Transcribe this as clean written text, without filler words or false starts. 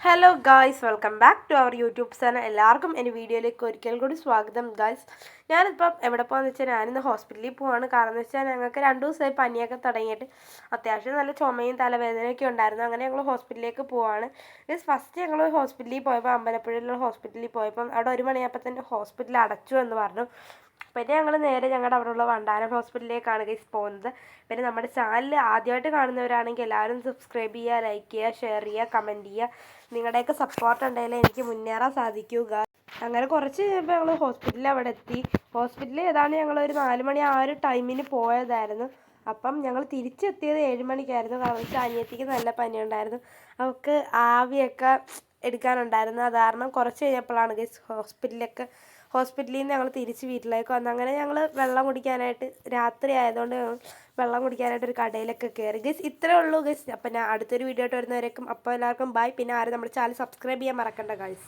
Hello guys, welcome back to our YouTube channel. എല്ലാവർക്കും എൻ്റെ വീഡിയോയിലേക്ക് ഒരിക്കൽ കൂടി സ്വാഗതം ഗായ്സ്. ഞാനിപ്പം എവിടെ പോകാമെന്ന് വെച്ചാൽ ഞാനിന്ന് ഹോസ്പിറ്റലിൽ പോവാണ്. കാരണം എന്ന് വെച്ചാൽ ഞങ്ങൾക്ക് 2 ദിവസമായി പനിയൊക്കെ തുടങ്ങിയിട്ട് അത്യാവശ്യം നല്ല ചുമയും തലവേദനയൊക്കെ ഉണ്ടായിരുന്നു. അങ്ങനെ ഞങ്ങൾ ഹോസ്പിറ്റലിലേക്ക് പോവാണ്. ഗായ്സ്, ഫസ്റ്റ് ഞങ്ങൾ ഹോസ്പിറ്റലിൽ പോയപ്പോൾ അമ്പലപ്പുഴയിലുള്ള ഹോസ്പിറ്റലിൽ പോയപ്പം അവിടെ 1 മണിയായപ്പോൾ തന്നെ ഹോസ്പിറ്റൽ അടച്ചു എന്ന് പറഞ്ഞു. പിന്നെ ഞങ്ങൾ നേരെ ഞങ്ങളുടെ അവിടെയുള്ള വണ്ടാനം ഹോസ്പിറ്റലിലേക്കാണ് ഗൈസ് പോകുന്നത്. പിന്നെ നമ്മുടെ ചാനൽ ആദ്യമായിട്ട് കാണുന്നവരാണെങ്കിൽ എല്ലാവരും സബ്സ്ക്രൈബ് ചെയ്യുക, ലൈക്ക് ചെയ്യുക, ഷെയർ ചെയ്യുക, കമൻറ്റ് ചെയ്യുക. നിങ്ങളുടെയൊക്കെ സപ്പോർട്ട് ഉണ്ടെങ്കിൽ എനിക്ക് മുന്നേറാൻ സാധിക്കുക. അങ്ങനെ കുറച്ച് കഴിയുമ്പോൾ ഞങ്ങൾ ഹോസ്പിറ്റലിൽ അവിടെ എത്തി. ഹോസ്പിറ്റലിൽ ഏതാണ്ട് ഞങ്ങളൊരു 4 മണി ആ ഒരു ടൈമിന് പോയതായിരുന്നു. അപ്പം ഞങ്ങൾ തിരിച്ചെത്തിയത് 7 മണിക്കായിരുന്നു. കാരണം വെച്ചാൽ അനിയത്തിക്ക് നല്ല പനിയുണ്ടായിരുന്നു. അവൾക്ക് ആവിയൊക്കെ എടുക്കാനുണ്ടായിരുന്നു. അത് കാരണം കുറച്ച് കഴിഞ്ഞപ്പോഴാണ് ഗൈസ് ഹോസ്പിറ്റലിൽ നിന്ന് ഞങ്ങൾ തിരിച്ച് വീട്ടിലേക്ക് വന്നു. അങ്ങനെ ഞങ്ങൾ വെള്ളം കുടിക്കാനായിട്ട് രാത്രി ആയതുകൊണ്ട് വെള്ളം കുടിക്കാനായിട്ട് ഒരു കടയിലൊക്കെ കയറി. ഗൈസ്, ഇത്രേ ഉള്ളൂ ഗൈസ്. അപ്പം ഞാൻ അടുത്തൊരു വീഡിയോ ആയിട്ട് വരുന്നവരേക്കും അപ്പോൾ എല്ലാവർക്കും ബൈ. പിന്നെ ആരും നമ്മുടെ ചാനൽ സബ്സ്ക്രൈബ് ചെയ്യാൻ മറക്കണ്ട ഗൈസ്.